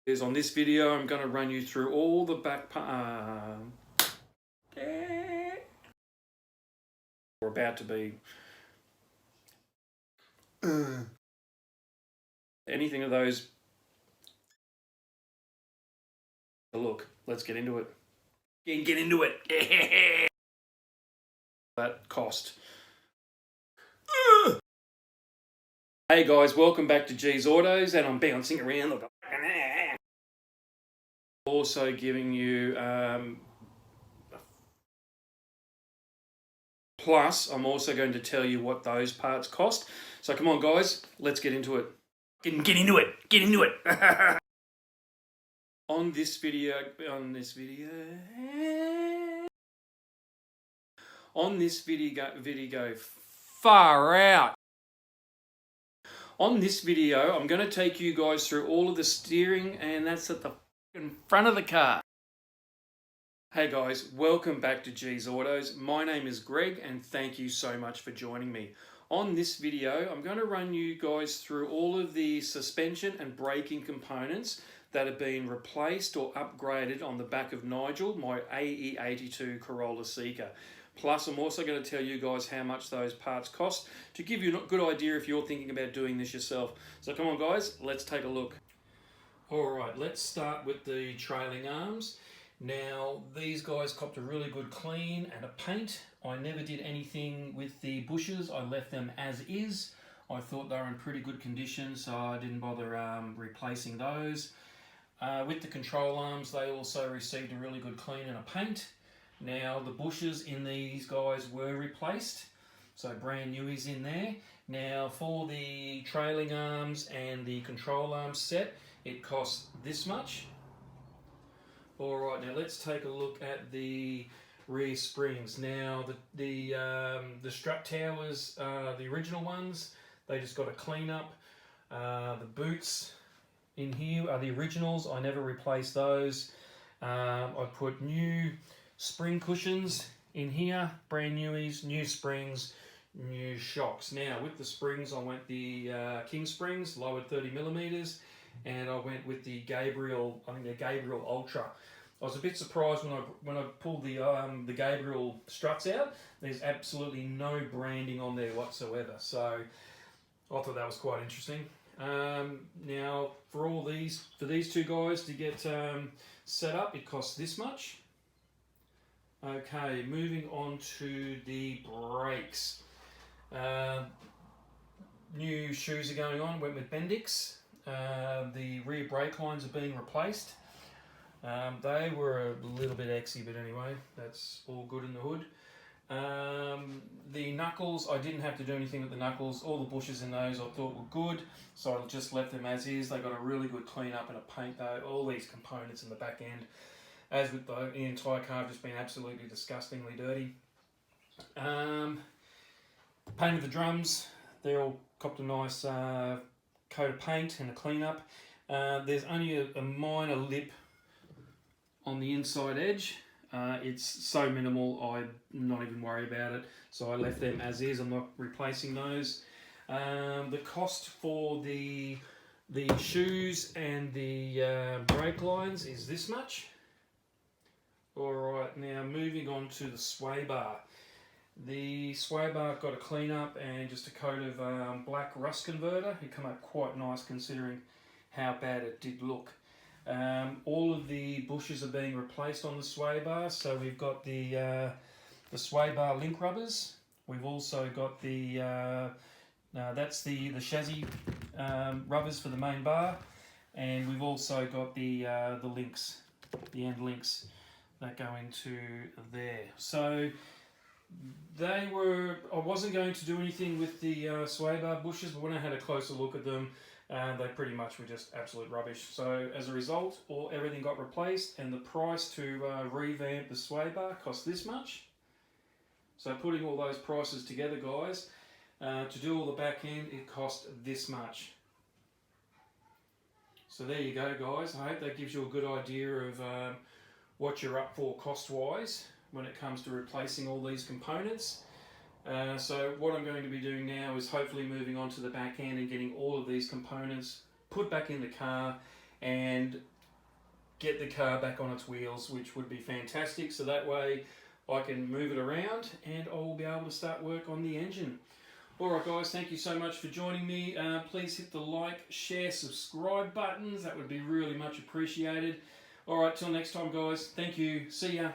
On this video, I'm going to run you through all the back we're about to be anything of those. Look, let's get into it. Get into it. That cost. Hey guys, welcome back to G's Autos, and I'm bouncing around. Look, also giving you plus I'm also going to tell you what those parts cost. So come on guys, let's get into it. Get into it. on this video far out. On this video, I'm going to take you guys through all of the steering, and that's at the front of the car. Hey guys, welcome back to G's Autos. My name is Greg, and thank you so much for joining me. On this video, I'm going to run you guys through all of the suspension and braking components that have been replaced or upgraded on the back of Nigel, my AE82 Corolla Seeker. Plus, I'm also going to tell you guys how much those parts cost to give you a good idea if you're thinking about doing this yourself. So come on guys, let's take a look. Alright, let's start with the trailing arms. Now, these guys copped a really good clean and a paint. I never did anything with the bushes, I left them as is. I thought they were in pretty good condition, so I didn't bother replacing those. With the control arms, they also received a really good clean and a paint. Now, the bushes in these guys were replaced, so brand newies in there. Now, for the trailing arms and the control arms set, it costs this much. Alright, now let's take a look at the rear springs. Now, the strut towers, the original ones, they just got a clean up. The boots in here are the originals. I never replaced those. I put new spring cushions in here, brand newies, new springs, new shocks. Now, with the springs, I went the King springs, lowered 30mm, and I went with the Gabriel Ultra. I was a bit surprised when I pulled the Gabriel struts out. There's absolutely no branding on there whatsoever, so I thought that was quite interesting. Now, for these two guys to get set up, it costs this much. Okay, moving on to the brakes. New shoes are going on, went with Bendix. The rear brake lines are being replaced. They were a little bit exy, but anyway, that's all good in the hood. The knuckles, I didn't have to do anything with the knuckles. All the bushes in those I thought were good, so I just left them as is. They got a really good clean up and a paint though. All these components in the back end, as with the entire car, have just been absolutely disgustingly dirty. Painted the drums. They're all copped a nice coat of paint and a clean up. There's only a minor lip on the inside edge. It's so minimal, I'm not even worried about it. So I left them as is. I'm not replacing those. The cost for the shoes and the brake lines is this much. Alright, now moving on to the sway bar. The sway bar got a clean up and just a coat of black rust converter. It came out quite nice considering how bad it did look. All of the bushes are being replaced on the sway bar, so we've got the sway bar link rubbers. We've also got that's the chassis rubbers for the main bar, and we've also got the links, the end links that go into there. So I wasn't going to do anything with the sway bar bushes, but when I had a closer look at them, they pretty much were just absolute rubbish. So as a result, everything got replaced, and the price to revamp the sway bar cost this much. So putting all those prices together, guys, to do all the back end, it cost this much. So there you go, guys. I hope that gives you a good idea of what you're up for cost-wise when it comes to replacing all these components. So what I'm going to be doing now is hopefully moving on to the back end and getting all of these components put back in the car and get the car back on its wheels, which would be fantastic. So that way I can move it around and I'll be able to start work on the engine. Alright guys, thank you so much for joining me. Please hit the like, share, subscribe buttons. That would be really much appreciated. Alright, till next time guys. Thank you. See ya.